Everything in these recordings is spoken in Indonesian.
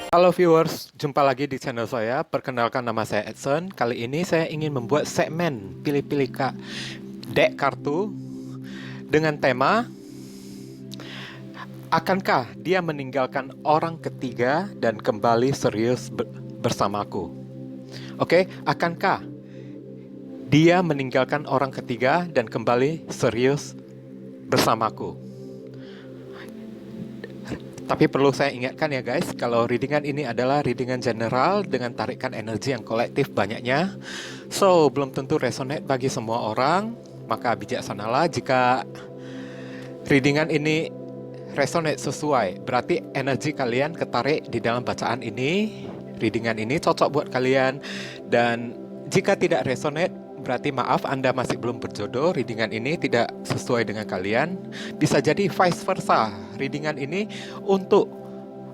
Halo viewers, jumpa lagi di channel saya. Perkenalkan, nama saya Edson. Kali ini saya ingin membuat segmen pilih-pilih dek kartu dengan tema akankah dia meninggalkan orang ketiga dan kembali serius bersamaku? Oke, akankah dia meninggalkan orang ketiga dan kembali serius bersamaku? Tapi perlu saya ingatkan ya guys, kalau readingan ini adalah readingan general dengan tarikan energi yang kolektif banyaknya. So, belum tentu resonate bagi semua orang, maka bijaksanalah jika readingan ini resonate sesuai. Berarti energi kalian ketarik di dalam bacaan ini, readingan ini cocok buat kalian. Dan jika tidak resonate, berarti maaf, Anda masih belum berjodoh, readingan ini tidak sesuai dengan kalian. Bisa jadi vice versa, readingan ini untuk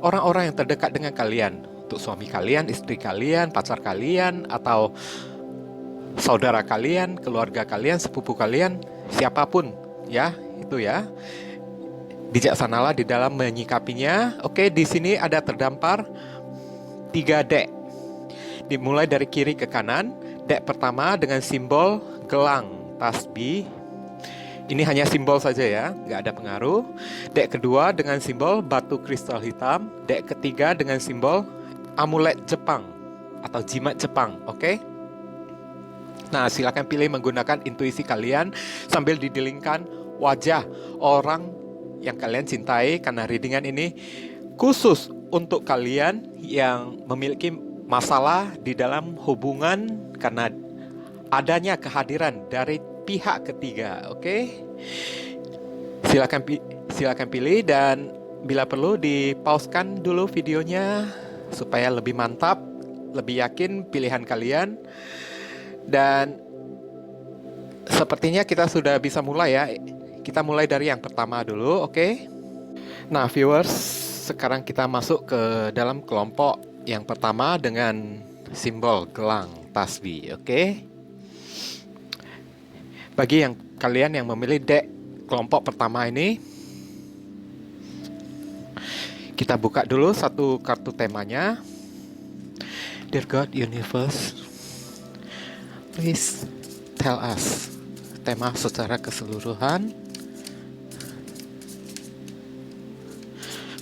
orang-orang yang terdekat dengan kalian, untuk suami kalian, istri kalian, pacar kalian, atau saudara kalian, keluarga kalian, sepupu kalian, siapapun ya, itu ya. Bijaksanalah di dalam menyikapinya. Oke, di sini ada terdampar 3 dek. Dimulai dari kiri ke kanan. Dek pertama dengan simbol gelang tasbih. Ini hanya simbol saja ya, nggak ada pengaruh. Dek kedua dengan simbol batu kristal hitam. Dek ketiga dengan simbol amulet Jepang atau jimat Jepang, oke? Nah, silakan pilih menggunakan intuisi kalian sambil didilingkan wajah orang yang kalian cintai, karena readingan ini khusus untuk kalian yang memiliki masalah di dalam hubungan karena adanya kehadiran dari pihak ketiga, oke? Silakan pilih, dan bila perlu di-pausekan dulu videonya supaya lebih mantap, lebih yakin pilihan kalian. Dan sepertinya kita sudah bisa mulai ya. Kita mulai dari yang pertama dulu, oke? Nah, viewers, sekarang kita masuk ke dalam kelompok yang pertama dengan simbol gelang tasbih, oke? Bagi yang kalian yang memilih dek kelompok pertama ini, kita buka dulu satu kartu temanya. Dear God, Universe, please tell us tema secara keseluruhan.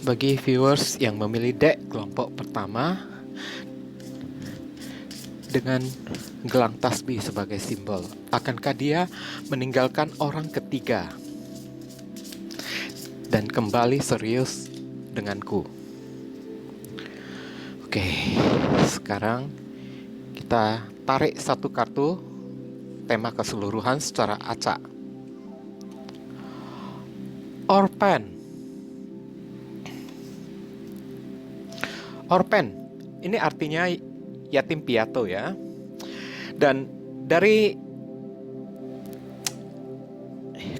Bagi viewers yang memilih dek kelompok pertama dengan gelang tasbih sebagai simbol, akankah dia meninggalkan orang ketiga dan kembali serius denganku? Oke, sekarang kita tarik satu kartu tema keseluruhan secara acak. Orphan. Orphan, ini artinya yatim piatu ya. Dan dari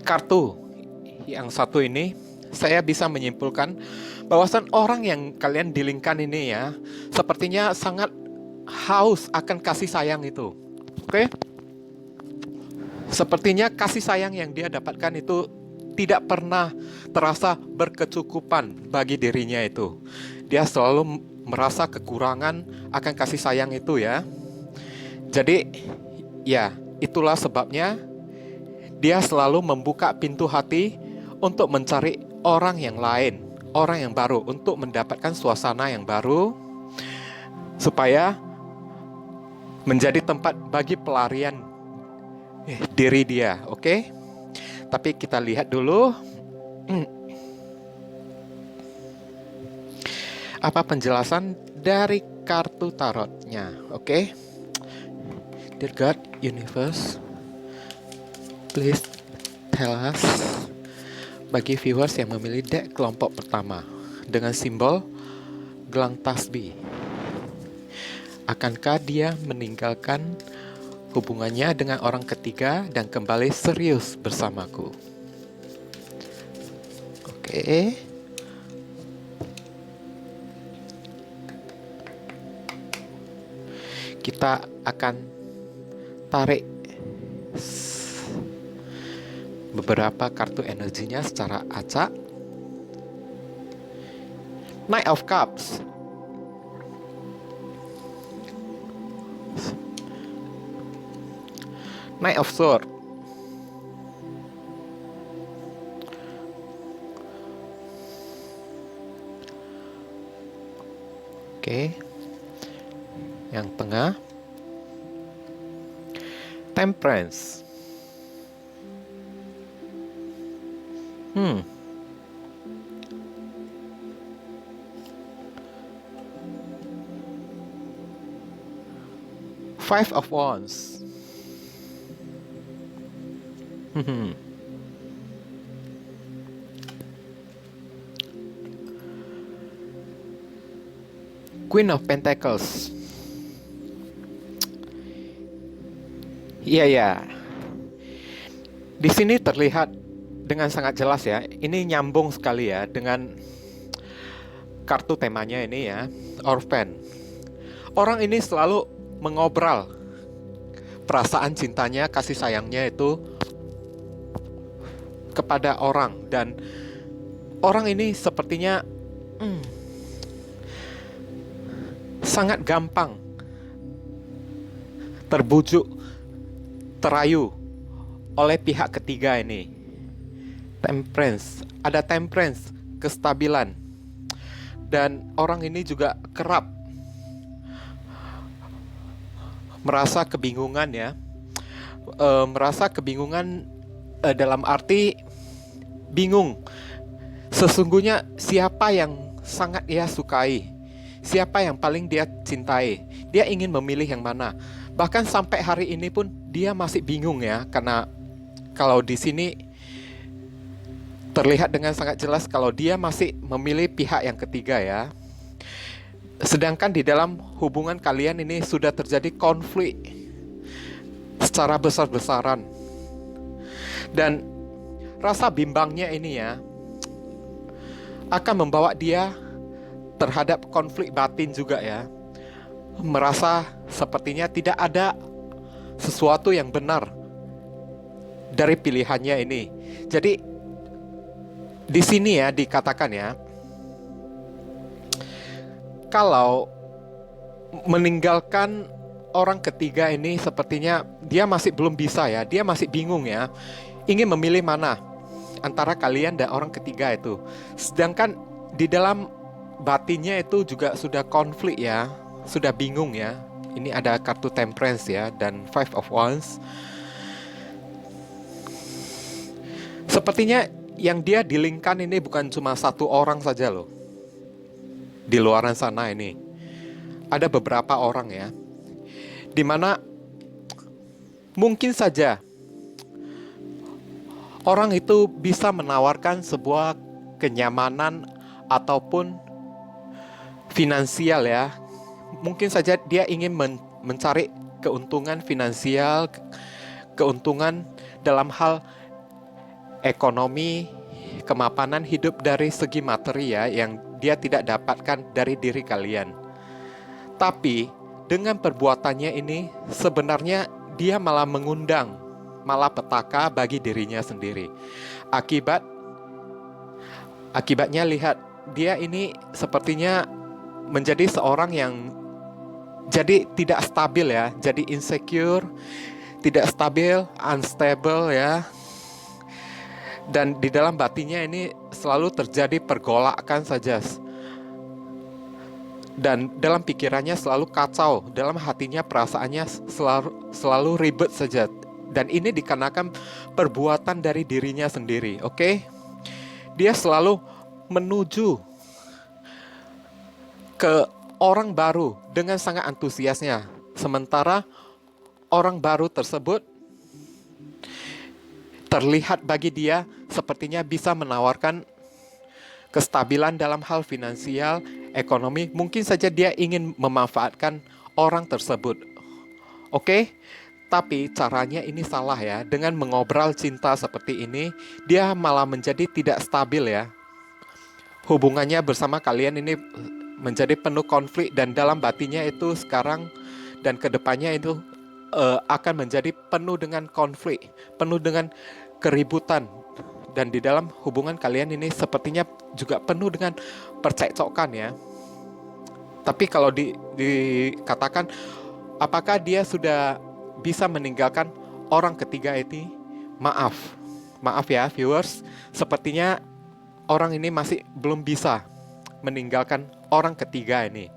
kartu yang satu ini, saya bisa menyimpulkan bahwasan orang yang kalian dilingkan ini ya, sepertinya sangat haus akan kasih sayang itu. Oke? Sepertinya kasih sayang yang dia dapatkan itu tidak pernah terasa berkecukupan bagi dirinya itu. Dia selalu merasa kekurangan akan kasih sayang itu ya. Jadi ya, itulah sebabnya dia selalu membuka pintu hati untuk mencari orang yang lain, orang yang baru, untuk mendapatkan suasana yang baru supaya menjadi tempat bagi pelarian diri dia, oke? Tapi kita lihat dulu apa penjelasan dari kartu tarotnya, oke? Dear God, Universe, please tell us, bagi viewers yang memilih dek kelompok pertama dengan simbol gelang tasbih, akankah dia meninggalkan hubungannya dengan orang ketiga dan kembali serius bersamaku? Oke. Kita akan tarik beberapa kartu energinya secara acak. Knight of Cups. Knight of Sword. Oke. Yang tengah. Temperance. Five of Wands. Queen of Pentacles. Iya ya. Di sini terlihat dengan sangat jelas ya. Ini nyambung sekali ya dengan kartu temanya ini ya, Orphan. Orang ini selalu mengobrol perasaan cintanya, kasih sayangnya itu kepada orang, dan orang ini sepertinya sangat gampang terbujuk, terayu oleh pihak ketiga ini. Temperance, ada temperance, kestabilan. Dan orang ini juga kerap merasa kebingungan ya. Merasa kebingungan dalam arti bingung. Sesungguhnya siapa yang sangat ia sukai? Siapa yang paling dia cintai? Dia ingin memilih yang mana? Bahkan sampai hari ini pun dia masih bingung ya, karena kalau di sini terlihat dengan sangat jelas kalau dia masih memilih pihak yang ketiga ya. Sedangkan di dalam hubungan kalian ini sudah terjadi konflik secara besar-besaran. Dan rasa bimbangnya ini ya akan membawa dia terhadap konflik batin juga ya. Merasa sepertinya tidak ada sesuatu yang benar dari pilihannya ini. Jadi di sini ya dikatakan ya, kalau meninggalkan orang ketiga ini sepertinya dia masih belum bisa ya, dia masih bingung ya, ingin memilih mana antara kalian dan orang ketiga itu. Sedangkan di dalam batinnya itu juga sudah konflik ya, sudah bingung ya. Ini ada kartu Temperance ya, dan Five of Wands. Sepertinya yang dia dilingkan ini bukan cuma satu orang saja loh. Di luaran sana ini ada beberapa orang ya, dimana mungkin saja orang itu bisa menawarkan sebuah kenyamanan ataupun finansial ya. Mungkin saja dia ingin mencari keuntungan finansial, keuntungan dalam hal ekonomi, kemapanan hidup dari segi materi ya, yang dia tidak dapatkan dari diri kalian. Tapi dengan perbuatannya ini sebenarnya dia malah mengundang malapetaka bagi dirinya sendiri. Akibatnya lihat, dia ini sepertinya menjadi seorang yang jadi tidak stabil ya, jadi insecure, tidak stabil, unstable ya. Dan di dalam batinnya ini selalu terjadi pergolakan saja. Dan dalam pikirannya selalu kacau, dalam hatinya perasaannya selalu ribet saja. Dan ini dikarenakan perbuatan dari dirinya sendiri, oke? Dia selalu menuju ke orang baru dengan sangat antusiasnya. Sementara orang baru tersebut terlihat bagi dia sepertinya bisa menawarkan kestabilan dalam hal finansial, ekonomi. Mungkin saja dia ingin memanfaatkan orang tersebut. Oke? Tapi caranya ini salah ya. Dengan mengobrol cinta seperti ini, dia malah menjadi tidak stabil ya. Hubungannya bersama kalian ini menjadi penuh konflik, dan dalam batinnya itu sekarang dan kedepannya itu akan menjadi penuh dengan konflik, penuh dengan keributan. Dan di dalam hubungan kalian ini sepertinya juga penuh dengan percekcokan ya. Tapi kalau dikatakan apakah dia sudah bisa meninggalkan orang ketiga ini, maaf ya viewers, sepertinya orang ini masih belum bisa meninggalkan orang ketiga ini.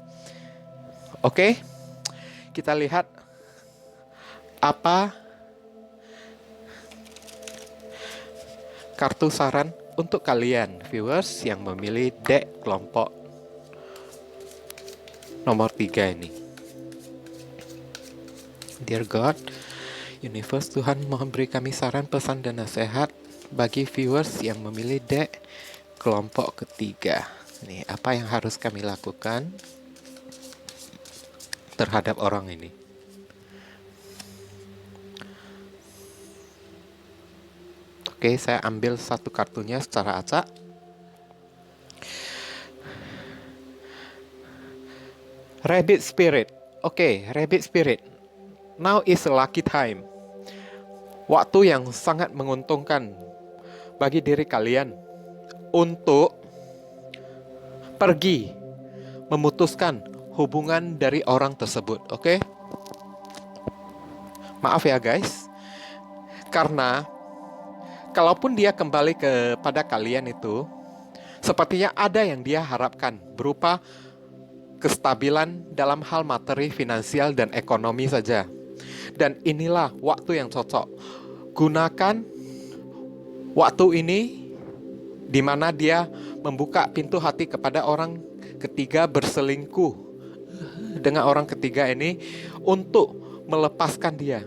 Oke, kita lihat apa kartu saran untuk kalian viewers yang memilih deck kelompok nomor 3 ini. Dear God, Universe, Tuhan mohon beri kami saran, pesan, dan nasihat bagi viewers yang memilih deck kelompok ketiga. Nih, apa yang harus kami lakukan terhadap orang ini? Oke, saya ambil satu kartunya secara acak. Rabbit Spirit. Oke, Rabbit Spirit. Now is a lucky time. Waktu yang sangat menguntungkan bagi diri kalian untuk pergi memutuskan hubungan dari orang tersebut. Oke? Maaf ya guys. Karena kalaupun dia kembali kepada kalian itu, sepertinya ada yang dia harapkan berupa kestabilan dalam hal materi, finansial, dan ekonomi saja. Dan inilah waktu yang cocok. Gunakan waktu ini di mana dia membuka pintu hati kepada orang ketiga, berselingkuh dengan orang ketiga ini untuk melepaskan dia.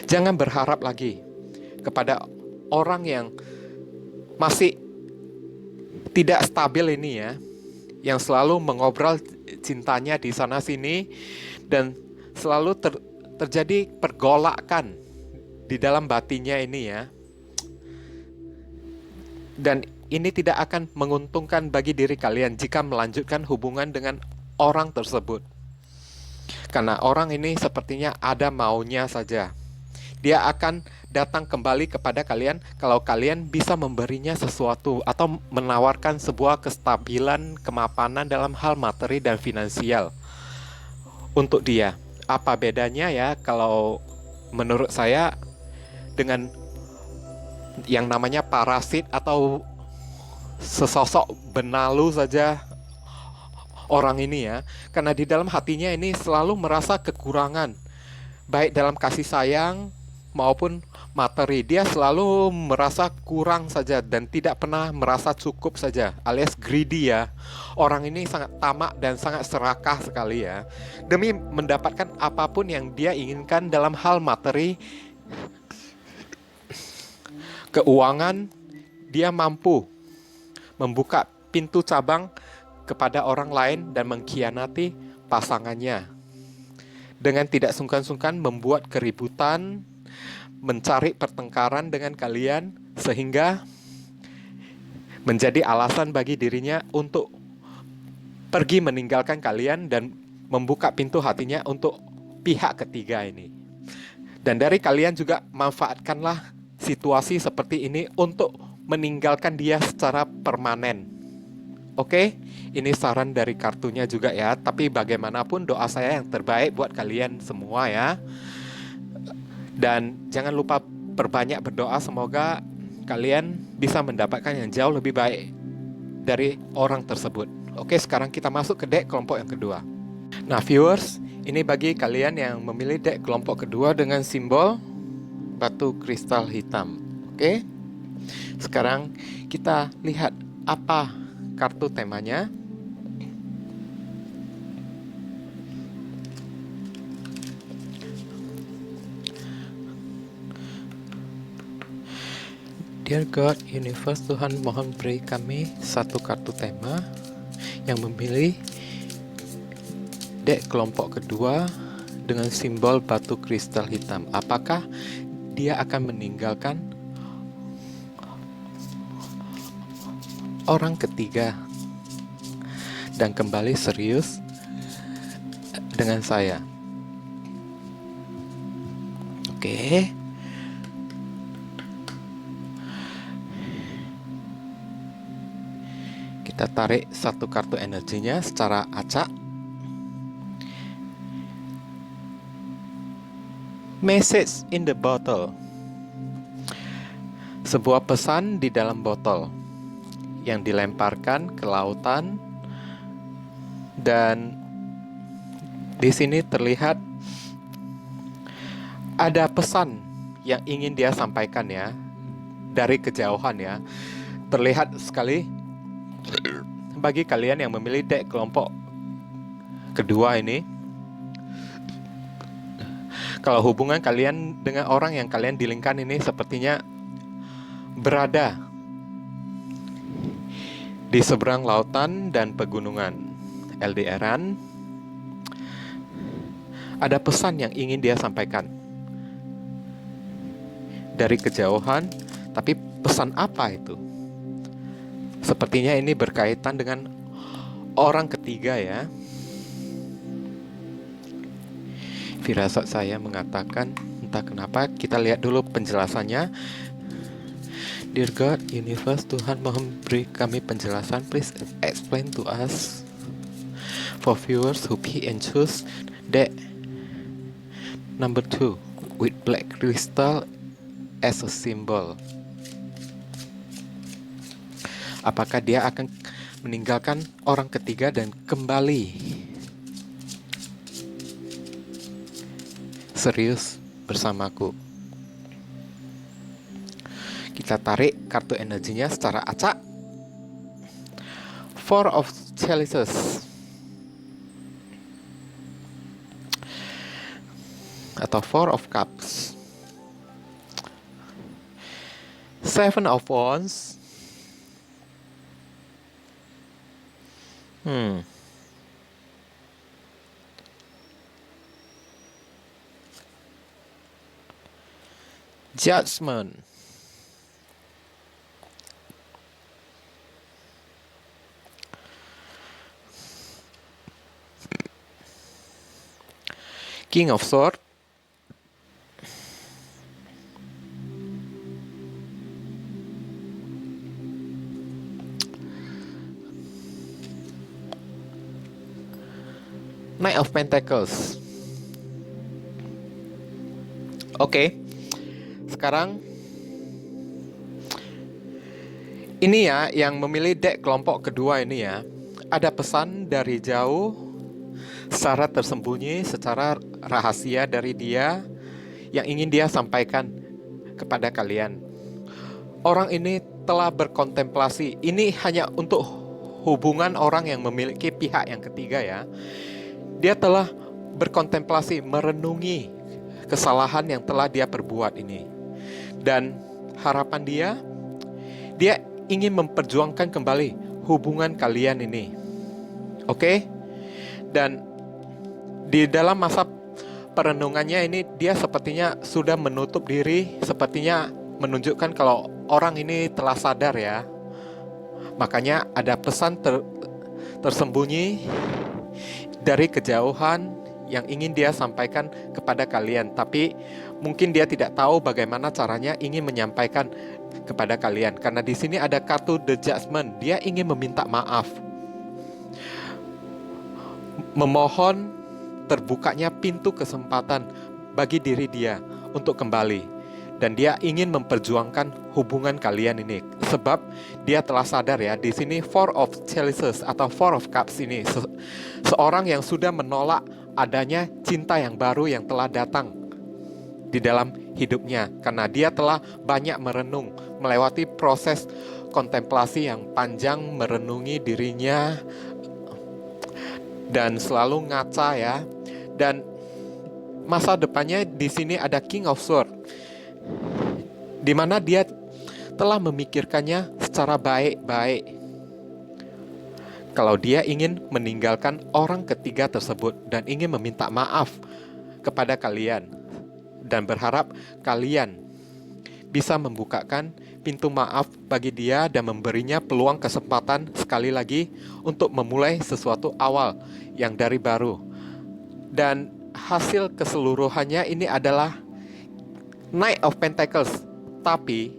Jangan berharap lagi kepada orang yang masih tidak stabil ini ya, yang selalu mengobrol cintanya di sana sini dan selalu terjadi pergolakan di dalam batinnya ini ya. Dan ini tidak akan menguntungkan bagi diri kalian jika melanjutkan hubungan dengan orang tersebut. Karena orang ini sepertinya ada maunya saja. Dia akan datang kembali kepada kalian kalau kalian bisa memberinya sesuatu atau menawarkan sebuah kestabilan, kemapanan dalam hal materi dan finansial untuk dia. Apa bedanya ya kalau menurut saya dengan yang namanya parasit atau sesosok benalu saja orang ini ya. Karena di dalam hatinya ini selalu merasa kekurangan, baik dalam kasih sayang maupun materi. Dia selalu merasa kurang saja dan tidak pernah merasa cukup saja, alias greedy ya. Orang ini sangat tamak dan sangat serakah sekali ya. Demi mendapatkan apapun yang dia inginkan dalam hal materi, keuangan, dia mampu membuka pintu cabang kepada orang lain dan mengkhianati pasangannya. Dengan tidak sungkan-sungkan membuat keributan, mencari pertengkaran dengan kalian, sehingga menjadi alasan bagi dirinya untuk pergi meninggalkan kalian dan membuka pintu hatinya untuk pihak ketiga ini. Dan dari kalian juga manfaatkanlah situasi seperti ini untuk meninggalkan dia secara permanen. Oke, ini saran dari kartunya juga ya. Tapi bagaimanapun doa saya yang terbaik buat kalian semua ya. Dan jangan lupa perbanyak berdoa, semoga kalian bisa mendapatkan yang jauh lebih baik dari orang tersebut. Oke, sekarang kita masuk ke deck kelompok yang kedua. Nah viewers, ini bagi kalian yang memilih deck kelompok kedua dengan simbol batu kristal hitam. Oke, sekarang kita lihat apa kartu temanya. Dear God, Universe, Tuhan mohon beri kami satu kartu tema yang memilih deck kelompok kedua dengan simbol batu kristal hitam. Apakah dia akan meninggalkan orang ketiga dan kembali serius dengan saya? Oke. Kita tarik satu kartu energinya secara acak. Message in the bottle. Sebuah pesan di dalam botol yang dilemparkan ke lautan, dan di sini terlihat ada pesan yang ingin dia sampaikan ya, dari kejauhan ya. Terlihat sekali bagi kalian yang memilih deck kelompok kedua ini, kalau hubungan kalian dengan orang yang kalian dilingkan ini sepertinya berada di seberang lautan dan pegunungan, LDRan. Ada pesan yang ingin dia sampaikan dari kejauhan, tapi pesan apa itu? Sepertinya ini berkaitan dengan orang ketiga ya. Firasat saya mengatakan, entah kenapa, kita lihat dulu penjelasannya. Dear God, Universe, Tuhan mohon beri kami penjelasan. Please explain to us. For viewers who pick and choose deck number 2 with black crystal as a symbol. Apakah dia akan meninggalkan orang ketiga dan kembali serius bersamaku? Kita tarik kartu energinya secara acak. Four of Chalices atau Four of Cups, Seven of Wands, Judgment, King of Swords, Knight of Pentacles. Oke. Sekarang ini ya, yang memilih deck kelompok kedua ini ya, ada pesan dari jauh secara tersembunyi, secara rahasia dari dia yang ingin dia sampaikan kepada kalian. Orang ini telah berkontemplasi. Ini hanya untuk hubungan orang yang memiliki pihak yang ketiga ya. Dia telah berkontemplasi, merenungi kesalahan yang telah dia perbuat ini. Dan harapan dia ingin memperjuangkan kembali hubungan kalian ini. Oke? Dan di dalam masa perenungannya ini, dia sepertinya sudah menutup diri, sepertinya menunjukkan kalau orang ini telah sadar ya. Makanya ada pesan tersembunyi dari kejauhan yang ingin dia sampaikan kepada kalian. Tapi mungkin dia tidak tahu bagaimana caranya ingin menyampaikan kepada kalian. Karena di sini ada kartu The Judgment. Dia ingin meminta maaf, memohon terbukanya pintu kesempatan bagi diri dia untuk kembali. Dan dia ingin memperjuangkan hubungan kalian ini. Sebab dia telah sadar ya, di sini Four of Chalices atau Four of Cups ini seorang yang sudah menolak adanya cinta yang baru yang telah datang di dalam hidupnya. Karena dia telah banyak merenung, melewati proses kontemplasi yang panjang, merenungi dirinya, dan selalu ngaca ya. Dan masa depannya di sini ada King of Swords, di mana dia telah memikirkannya secara baik-baik. Kalau dia ingin meninggalkan orang ketiga tersebut dan ingin meminta maaf kepada kalian, dan berharap kalian bisa membukakan pintu maaf bagi dia dan memberinya peluang kesempatan sekali lagi untuk memulai sesuatu awal yang dari baru. Dan hasil keseluruhannya ini adalah Knight of Pentacles. Tapi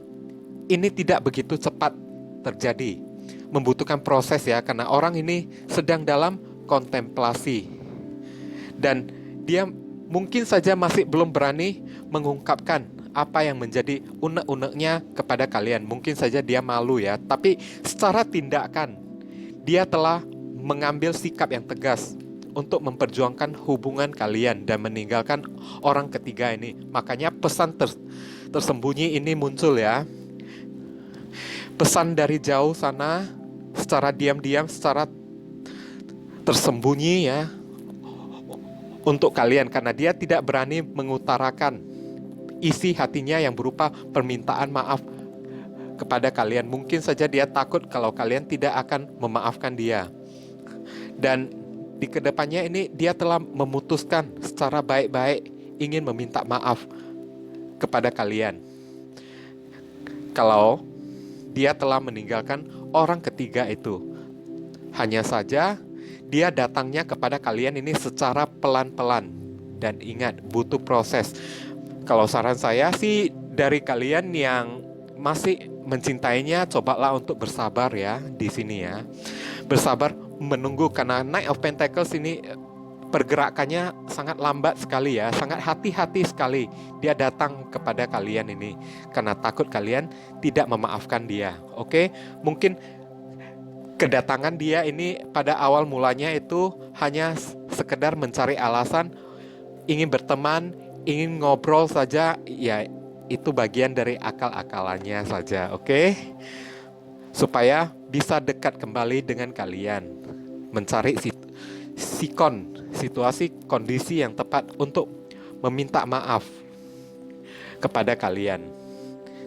ini tidak begitu cepat terjadi, membutuhkan proses ya, karena orang ini sedang dalam kontemplasi. Dan dia mungkin saja masih belum berani mengungkapkan apa yang menjadi unek-uneknya kepada kalian. Mungkin saja dia malu ya, tapi secara tindakan dia telah mengambil sikap yang tegas untuk memperjuangkan hubungan kalian dan meninggalkan orang ketiga ini. Makanya pesan tersembunyi ini muncul ya. Pesan dari jauh sana, secara diam-diam, secara tersembunyi ya, untuk kalian, karena dia tidak berani mengutarakan isi hatinya yang berupa permintaan maaf kepada kalian. Mungkin saja dia takut kalau kalian tidak akan memaafkan dia. Dan di kedepannya ini dia telah memutuskan secara baik-baik ingin meminta maaf kepada kalian. Kalau dia telah meninggalkan orang ketiga itu. Hanya saja dia datangnya kepada kalian ini secara pelan-pelan. Dan ingat, butuh proses. Kalau saran saya sih, dari kalian yang masih mencintainya, cobalah untuk bersabar ya di sini ya. Bersabar menunggu, karena Knight of Pentacles ini pergerakannya sangat lambat sekali ya, sangat hati-hati sekali. Dia datang kepada kalian ini karena takut kalian tidak memaafkan dia. Oke, mungkin kedatangan dia ini pada awal mulanya itu hanya sekedar mencari alasan, ingin berteman, ingin ngobrol saja, ya itu bagian dari akal-akalannya saja, oke? Supaya bisa dekat kembali dengan kalian, mencari situasi kondisi yang tepat untuk meminta maaf kepada kalian.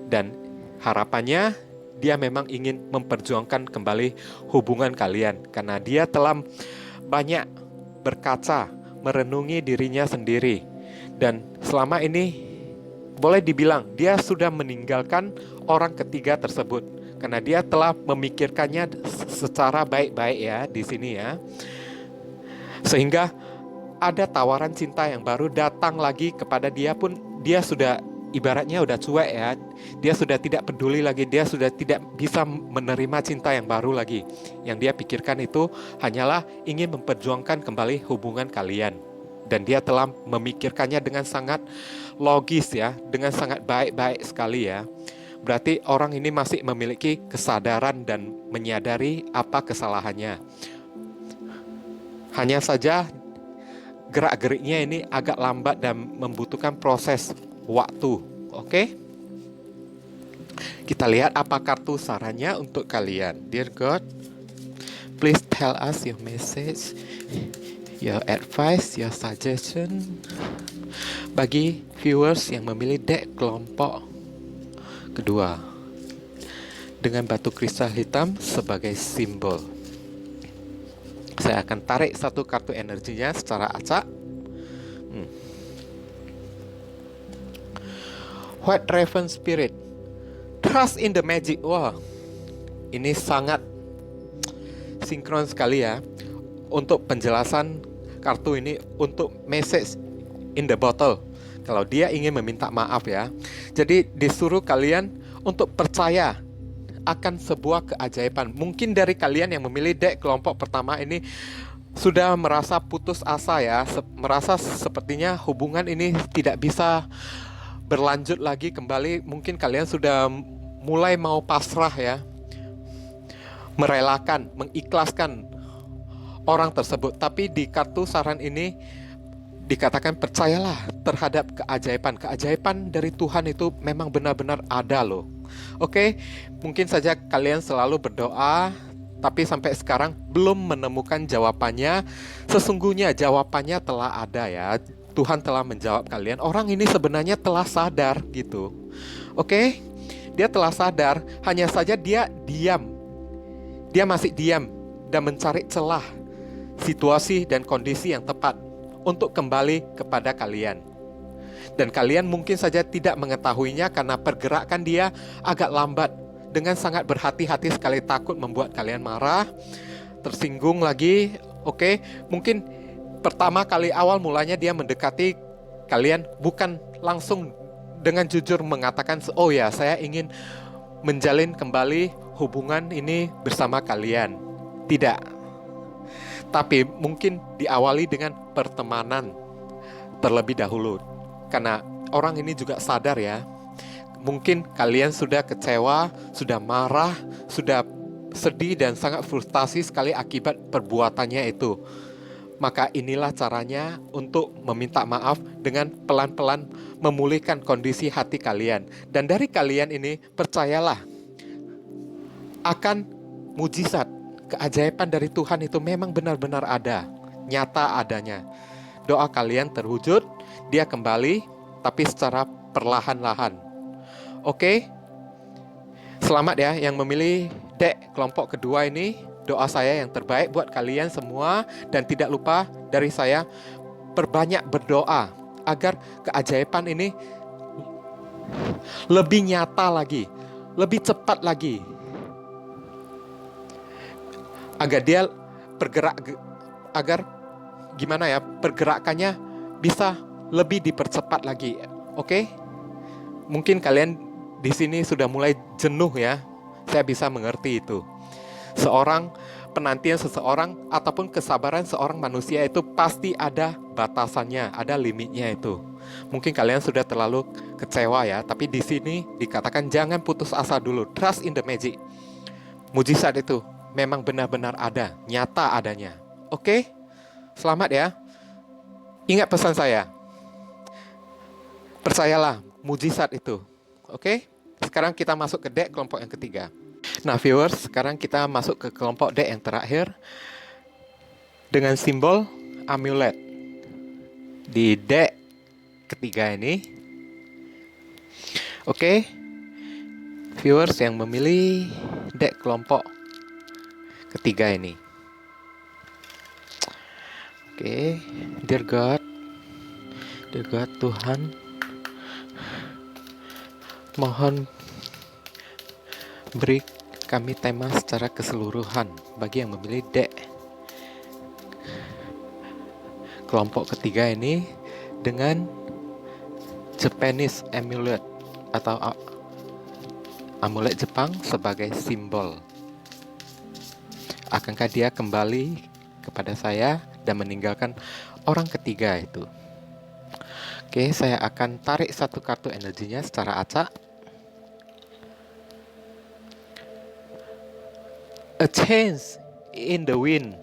Dan harapannya dia memang ingin memperjuangkan kembali hubungan kalian, karena dia telah banyak berkaca, merenungi dirinya sendiri. Dan selama ini boleh dibilang dia sudah meninggalkan orang ketiga tersebut, karena dia telah memikirkannya secara baik-baik ya di sini ya. Sehingga ada tawaran cinta yang baru datang lagi kepada dia pun dia sudah ibaratnya udah cuek ya. Dia sudah tidak peduli lagi, dia sudah tidak bisa menerima cinta yang baru lagi. Yang dia pikirkan itu hanyalah ingin memperjuangkan kembali hubungan kalian. Dan dia telah memikirkannya dengan sangat logis ya, dengan sangat baik-baik sekali ya. Berarti orang ini masih memiliki kesadaran dan menyadari apa kesalahannya. Hanya saja gerak-geriknya ini agak lambat dan membutuhkan proses waktu. Oke? Kita lihat apa kartu sarannya untuk kalian. Dear God, please tell us your message, your advice, your suggestion bagi viewers yang memilih deck kelompok kedua dengan batu kristal hitam sebagai simbol. Saya akan tarik satu kartu energinya secara acak. White Raven Spirit, trust in the magic. Wah, ini sangat sinkron sekali ya. Untuk penjelasan kartu ini, untuk message in the bottle. Kalau dia ingin meminta maaf ya. Jadi disuruh kalian untuk percaya akan sebuah keajaiban. Mungkin dari kalian yang memilih deck kelompok pertama ini sudah merasa putus asa ya, merasa sepertinya hubungan ini tidak bisa berlanjut lagi kembali. Mungkin kalian sudah mulai mau pasrah ya, merelakan, mengikhlaskan orang tersebut. Tapi di kartu saran ini dikatakan percayalah terhadap keajaiban. Keajaiban dari Tuhan itu memang benar-benar ada loh. Oke, mungkin saja kalian selalu berdoa, tapi sampai sekarang belum menemukan jawabannya. Sesungguhnya jawabannya telah ada ya. Tuhan telah menjawab kalian. Orang ini sebenarnya telah sadar gitu. Oke, dia telah sadar. Hanya saja dia diam. Dia masih diam dan mencari celah situasi dan kondisi yang tepat untuk kembali kepada kalian. Dan kalian mungkin saja tidak mengetahuinya karena pergerakan dia agak lambat. Dengan sangat berhati-hati sekali, takut membuat kalian marah, tersinggung lagi. Oke, mungkin pertama kali awal mulanya dia mendekati kalian bukan langsung dengan jujur mengatakan, oh ya saya ingin menjalin kembali hubungan ini bersama kalian. Tidak. Tapi mungkin diawali dengan pertemanan. terlebih dahulu. Karena orang ini juga sadar ya, mungkin kalian sudah kecewa, sudah marah, sudah sedih dan sangat frustasi sekali akibat perbuatannya itu. Maka inilah caranya untuk meminta maaf dengan pelan-pelan memulihkan kondisi hati kalian. Dan dari kalian ini, percayalah, akan mujizat, keajaiban dari Tuhan itu memang benar-benar ada, nyata adanya. Doa kalian terwujud, dia kembali, tapi secara perlahan-lahan. Oke? Selamat ya yang memilih dek kelompok kedua ini. Doa saya yang terbaik buat kalian semua. Dan tidak lupa dari saya, perbanyak berdoa agar keajaiban ini lebih nyata lagi, lebih cepat lagi, agar dia bergerak, agar gimana ya, pergerakannya bisa lebih dipercepat lagi. Oke? Mungkin kalian di sini sudah mulai jenuh ya. Saya bisa mengerti itu. Penantian seseorang ataupun kesabaran seorang manusia itu pasti ada batasannya, ada limitnya itu. Mungkin kalian sudah terlalu kecewa ya, tapi di sini dikatakan jangan putus asa dulu. Trust in the magic. Mujizat itu memang benar-benar ada, nyata adanya. Oke? Selamat ya. Ingat pesan saya. Percayalah, mujizat itu. Oke? Sekarang kita masuk ke dek kelompok yang ketiga. Nah viewers, sekarang kita masuk ke kelompok dek yang terakhir dengan simbol amulet. Di dek ketiga ini. Oke, viewers yang memilih dek kelompok ketiga ini. Oke, dear God Tuhan, mohon beri kami tema secara keseluruhan bagi yang memilih dek kelompok ketiga ini dengan Japanese amulet atau amulet Jepang sebagai simbol. Akankah dia kembali kepada saya dan meninggalkan orang ketiga itu? Oke, saya akan tarik satu kartu energinya secara acak. A change in the wind.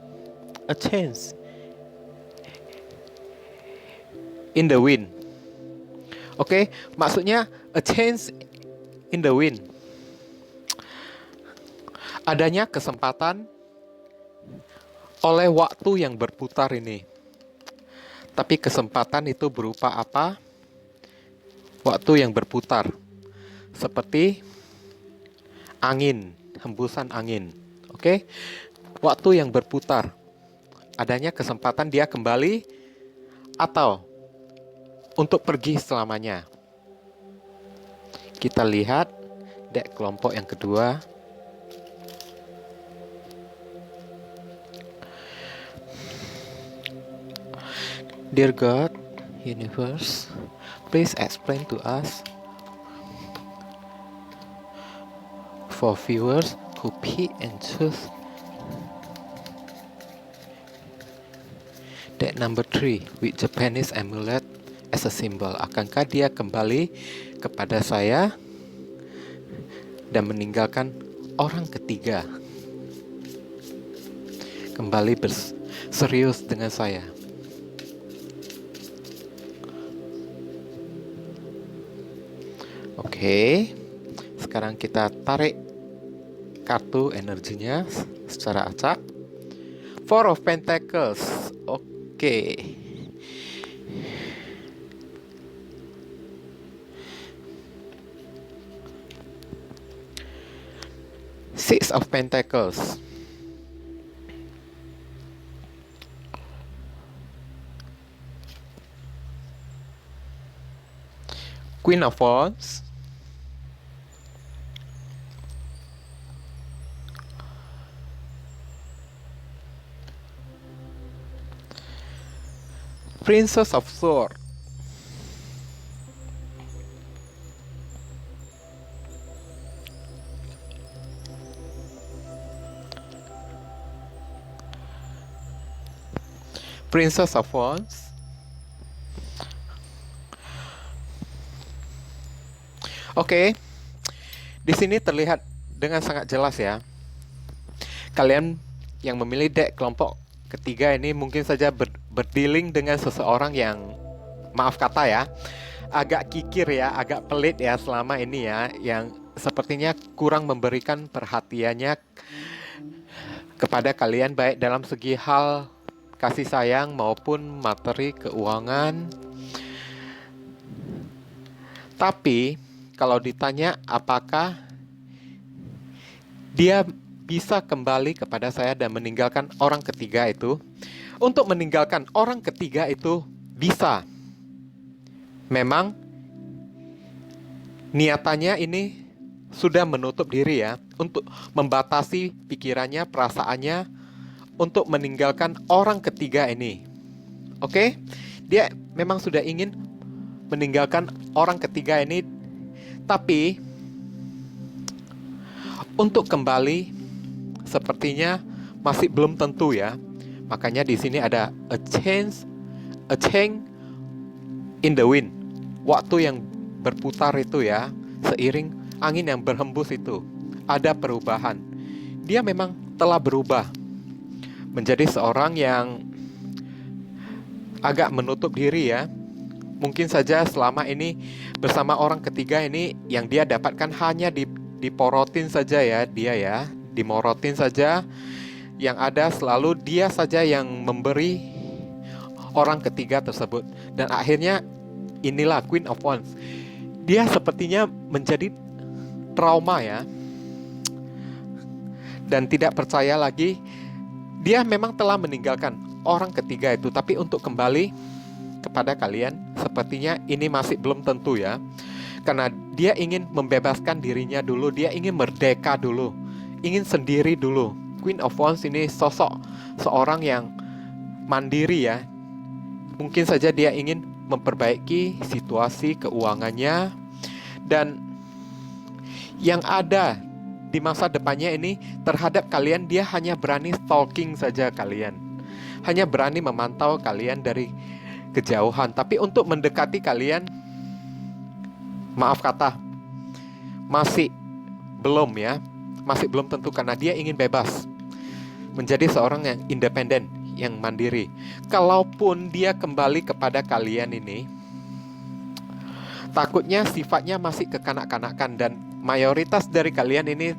A change in the wind. Oke, maksudnya a change in the wind. Adanya kesempatan oleh waktu yang berputar ini. Tapi kesempatan itu berupa apa? Waktu yang berputar. Seperti angin, hembusan angin. Oke, waktu yang berputar. Adanya kesempatan dia kembali atau untuk pergi selamanya. Kita lihat dek kelompok yang kedua. Dear God, Universe, please explain to us for viewers who pick and choose that number 3 with Japanese amulet as a symbol. Akankah dia kembali kepada saya dan meninggalkan orang ketiga? Kembali serius dengan saya. Oke, sekarang kita tarik kartu energinya secara acak. Four of Pentacles. Oke. Six of Pentacles. Queen of Wands. Princess of Swords. Princess of Wands. Oke, di sini terlihat dengan sangat jelas ya. Kalian yang memilih dek kelompok ketiga ini mungkin saja berdealing dengan seseorang yang, maaf kata ya, agak kikir ya, agak pelit ya selama ini ya, yang sepertinya kurang memberikan perhatiannya kepada kalian baik dalam segi hal kasih sayang maupun materi keuangan. Tapi kalau ditanya apakah dia bisa kembali kepada saya dan meninggalkan orang ketiga itu, untuk meninggalkan orang ketiga itu bisa. Memang niatannya ini sudah menutup diri ya, untuk membatasi pikirannya, perasaannya, untuk meninggalkan orang ketiga ini. Oke? Dia memang sudah ingin meninggalkan orang ketiga ini, tapi untuk kembali sepertinya masih belum tentu ya. Makanya di sini ada a change in the wind. Waktu yang berputar itu ya, seiring angin yang berhembus itu, ada perubahan. Dia memang telah berubah menjadi seorang yang agak menutup diri ya. Mungkin saja selama ini bersama orang ketiga ini yang dia dapatkan hanya diporotin saja ya, dia ya, dimorotin saja. Yang ada selalu dia saja yang memberi orang ketiga tersebut. Dan akhirnya inilah Queen of Wands. Dia sepertinya menjadi trauma ya, dan tidak percaya lagi. Dia memang telah meninggalkan orang ketiga itu, tapi untuk kembali kepada kalian sepertinya ini masih belum tentu ya. Karena dia ingin membebaskan dirinya dulu, dia ingin merdeka dulu, ingin sendiri dulu. Queen of Wands ini sosok seorang yang mandiri ya. Mungkin saja dia ingin memperbaiki situasi keuangannya, dan yang ada di masa depannya ini terhadap kalian, dia hanya berani stalking saja kalian, hanya berani memantau kalian dari kejauhan. Tapi untuk mendekati kalian, maaf kata, masih belum ya, masih belum tentu, karena dia ingin bebas menjadi seorang yang independen, yang mandiri. Kalaupun dia kembali kepada kalian ini, takutnya sifatnya masih kekanak-kanakan, dan mayoritas dari kalian ini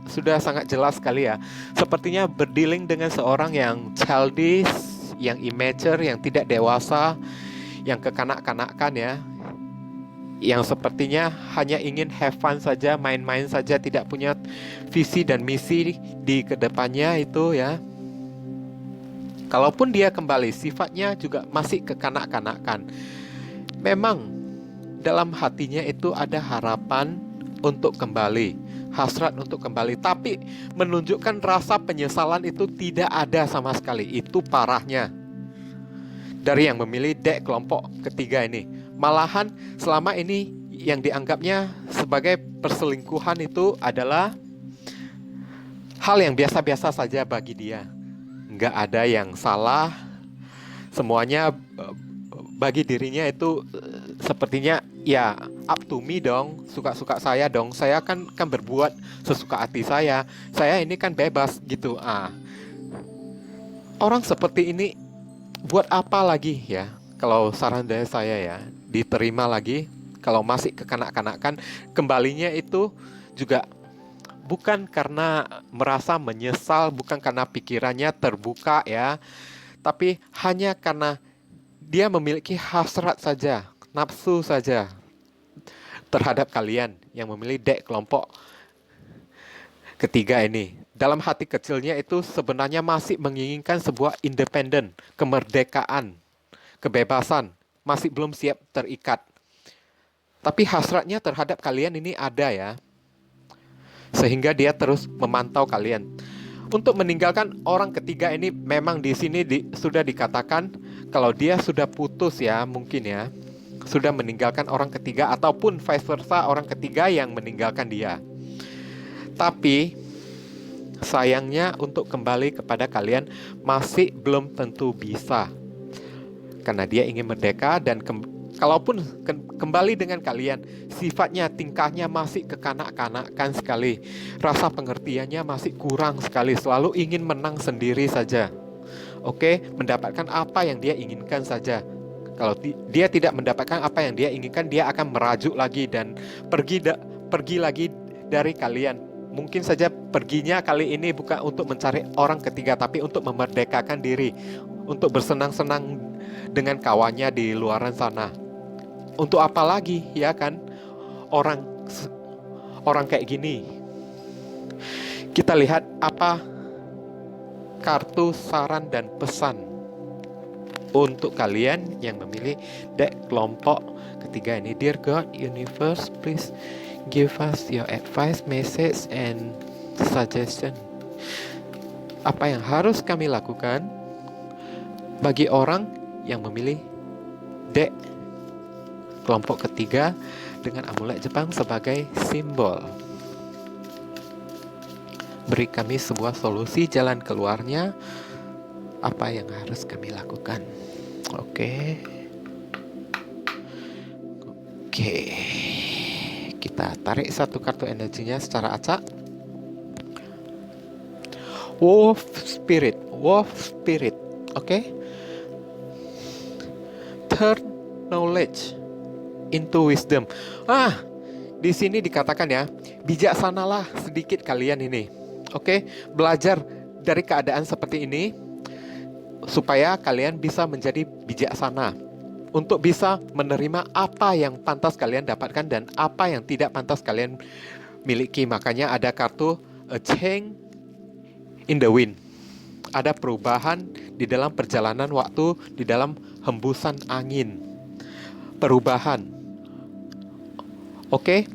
sudah sangat jelas sekali ya, sepertinya berdealing dengan seorang yang childish, yang immature, yang tidak dewasa, yang kekanak-kanakan ya, yang sepertinya hanya ingin have fun saja, main-main saja, tidak punya visi dan misi di kedepannya itu ya. Kalaupun dia kembali, sifatnya juga masih kekanak-kanakan. Memang dalam hatinya itu ada harapan untuk kembali, hasrat untuk kembali, tapi menunjukkan rasa penyesalan itu tidak ada sama sekali. Itu parahnya dari yang memilih dek kelompok ketiga ini. Malahan selama ini yang dianggapnya sebagai perselingkuhan itu adalah hal yang biasa-biasa saja bagi dia. Nggak ada yang salah, semuanya bagi dirinya itu sepertinya ya up to me dong, suka-suka saya dong, saya kan berbuat sesuka hati saya ini kan bebas gitu. Orang seperti ini buat apa lagi ya? Kalau saran dari saya ya, diterima lagi. Kalau masih kekanak-kanakan, kembalinya itu juga bukan karena merasa menyesal, bukan karena pikirannya terbuka ya, tapi hanya karena dia memiliki hasrat saja, nafsu saja terhadap kalian yang memilih dek kelompok ketiga ini. Dalam hati kecilnya itu sebenarnya masih menginginkan sebuah independen, kemerdekaan, kebebasan, masih belum siap terikat. Tapi hasratnya terhadap kalian ini ada ya, sehingga dia terus memantau kalian. Untuk meninggalkan orang ketiga ini memang di sini sudah dikatakan kalau dia sudah putus ya, mungkin ya, sudah meninggalkan orang ketiga, ataupun vice versa, orang ketiga yang meninggalkan dia. Tapi sayangnya untuk kembali kepada kalian masih belum tentu bisa, karena dia ingin merdeka, dan kalaupun kembali dengan kalian, sifatnya, tingkahnya masih kekanak-kanakan sekali. Rasa pengertiannya masih kurang sekali, selalu ingin menang sendiri saja. Oke, mendapatkan apa yang dia inginkan saja. Kalau dia tidak mendapatkan apa yang dia inginkan, dia akan merajuk lagi dan pergi lagi dari kalian. Mungkin saja perginya kali ini bukan untuk mencari orang ketiga, tapi untuk memerdekakan diri, untuk bersenang-senang dengan kawannya di luaran sana. Untuk apa lagi, ya kan? Orang kayak gini. Kita lihat apa kartu saran dan pesan untuk kalian yang memilih deck kelompok ketiga ini. Dear God, Universe, please give us your advice, message, and suggestion. Apa yang harus kami lakukan bagi orang yang memilih deck kelompok ketiga dengan amulet Jepang sebagai simbol. Beri kami sebuah solusi jalan keluarnya. Apa yang harus kami lakukan? Oke. Kita tarik satu kartu energinya secara acak. Wolf Spirit. Oke. Turn knowledge into wisdom. Di sini dikatakan ya, bijaksanalah sedikit kalian ini. Oke, belajar dari keadaan seperti ini supaya kalian bisa menjadi bijaksana untuk bisa menerima apa yang pantas kalian dapatkan dan apa yang tidak pantas kalian miliki. Makanya ada kartu a change in the wind. Ada perubahan di dalam perjalanan waktu, di dalam hembusan angin. Perubahan. Oke.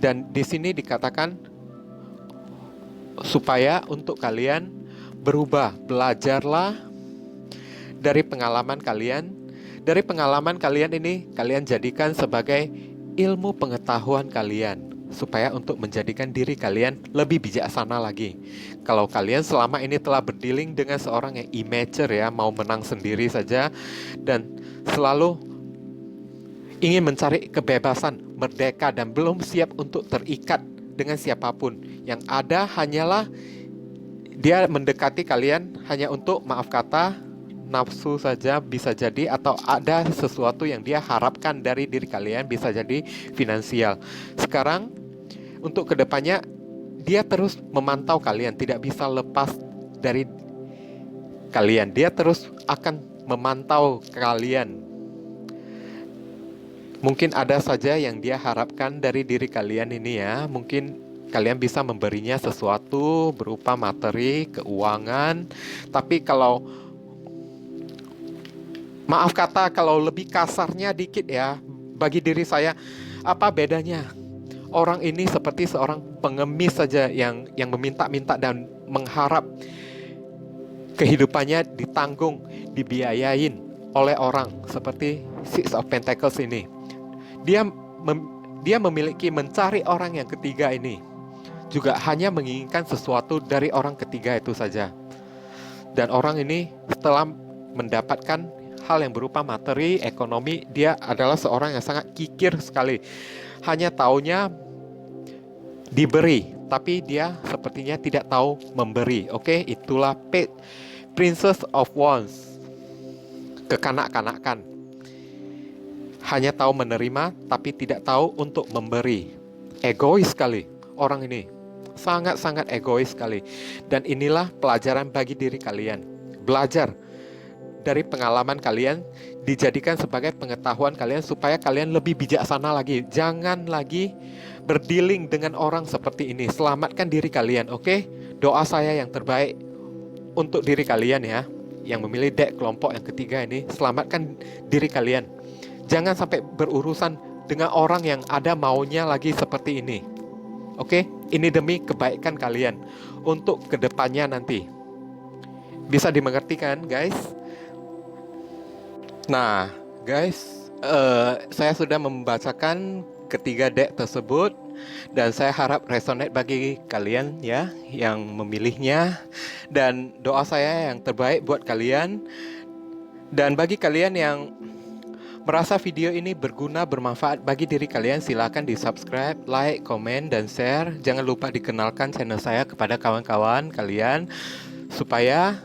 Dan di sini dikatakan supaya untuk kalian berubah, belajarlah dari pengalaman kalian. Dari pengalaman kalian ini, kalian jadikan sebagai ilmu pengetahuan kalian, supaya untuk menjadikan diri kalian lebih bijaksana lagi. Kalau kalian selama ini telah berdealing dengan seorang yang immature ya, mau menang sendiri saja, dan selalu ingin mencari kebebasan, merdeka, dan belum siap untuk terikat dengan siapapun. Yang ada hanyalah dia mendekati kalian hanya untuk, maaf kata, nafsu saja bisa jadi, atau ada sesuatu yang dia harapkan dari diri kalian, bisa jadi finansial. Sekarang untuk kedepannya dia terus memantau kalian, tidak bisa lepas dari kalian. Dia terus akan memantau kalian. Mungkin ada saja yang dia harapkan dari diri kalian ini ya. Mungkin kalian bisa memberinya sesuatu berupa materi, keuangan. Tapi kalau, maaf kata, kalau lebih kasarnya dikit ya, bagi diri saya, apa bedanya? Orang ini seperti seorang pengemis saja yang meminta-minta dan mengharap kehidupannya ditanggung, dibiayain oleh orang seperti Six of Pentacles ini. Dia memiliki mencari orang yang ketiga ini, juga hanya menginginkan sesuatu dari orang ketiga itu saja. Dan orang ini setelah mendapatkan hal yang berupa materi, ekonomi, dia adalah seorang yang sangat kikir sekali. Hanya taunya diberi, tapi dia sepertinya tidak tahu memberi. Oke, itulah Princess of Wands. Kekanak-kanakan. Hanya tahu menerima, tapi tidak tahu untuk memberi. Egois sekali orang ini. Sangat-sangat egois sekali. Dan inilah pelajaran bagi diri kalian. Belajar dari pengalaman kalian, dijadikan sebagai pengetahuan kalian supaya kalian lebih bijaksana lagi. Jangan lagi berdealing dengan orang seperti ini. Selamatkan diri kalian, oke? Doa saya yang terbaik untuk diri kalian ya, yang memilih deck kelompok yang ketiga ini. Selamatkan diri kalian. Jangan sampai berurusan dengan orang yang ada maunya lagi seperti ini. Oke? Ini demi kebaikan kalian untuk kedepannya nanti. Bisa dimengerti kan, guys? Nah, guys, saya sudah membacakan ketiga deck tersebut, dan saya harap resonate bagi kalian ya yang memilihnya, dan doa saya yang terbaik buat kalian. Dan bagi kalian yang merasa video ini berguna, bermanfaat bagi diri kalian, silakan di subscribe, like, komen, dan share. Jangan lupa dikenalkan channel saya kepada kawan-kawan kalian, supaya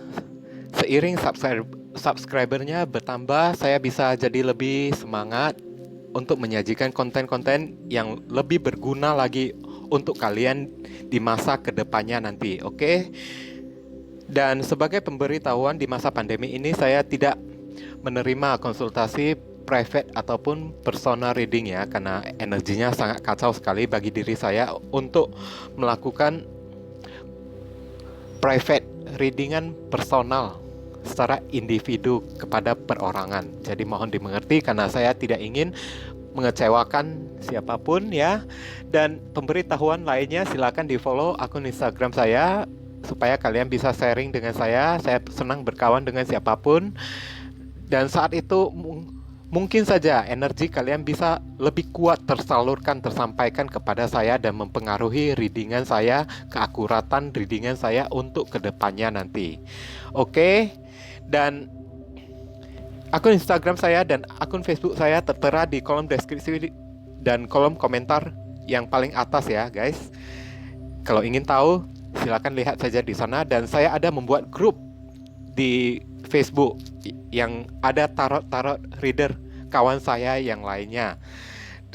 seiring subscribernya bertambah, saya bisa jadi lebih semangat untuk menyajikan konten-konten yang lebih berguna lagi untuk kalian di masa kedepannya nanti, oke? Dan sebagai pemberitahuan, di masa pandemi ini saya tidak menerima konsultasi private ataupun personal reading ya, karena energinya sangat kacau sekali bagi diri saya untuk melakukan private readingan personal secara individu kepada perorangan. Jadi mohon dimengerti karena saya tidak ingin mengecewakan siapapun ya. Dan pemberitahuan lainnya silakan di follow akun Instagram saya supaya kalian bisa sharing dengan saya. Saya senang berkawan dengan siapapun. Dan saat itu mungkin saja energi kalian bisa lebih kuat tersalurkan, tersampaikan kepada saya dan mempengaruhi readingan saya, keakuratan readingan saya untuk kedepannya nanti. Oke, dan akun Instagram saya dan akun Facebook saya tertera di kolom deskripsi dan kolom komentar yang paling atas ya guys. Kalau ingin tahu, silakan lihat saja di sana. Dan saya ada membuat grup di Facebook yang ada tarot reader kawan saya yang lainnya.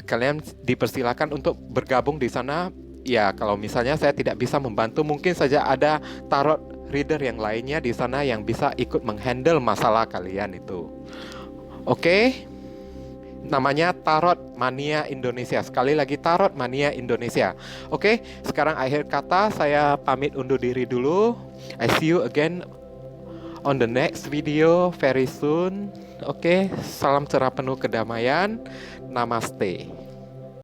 Kalian dipersilakan untuk bergabung di sana. Ya, kalau misalnya saya tidak bisa membantu, mungkin saja ada tarot reader yang lainnya di sana yang bisa ikut menghandle masalah kalian itu. Oke. Namanya Tarot Mania Indonesia. Sekali lagi, Tarot Mania Indonesia. Oke, sekarang akhir kata saya pamit undur diri dulu. I see you again on the next video very soon. Oke, salam cerah penuh kedamaian. Namaste.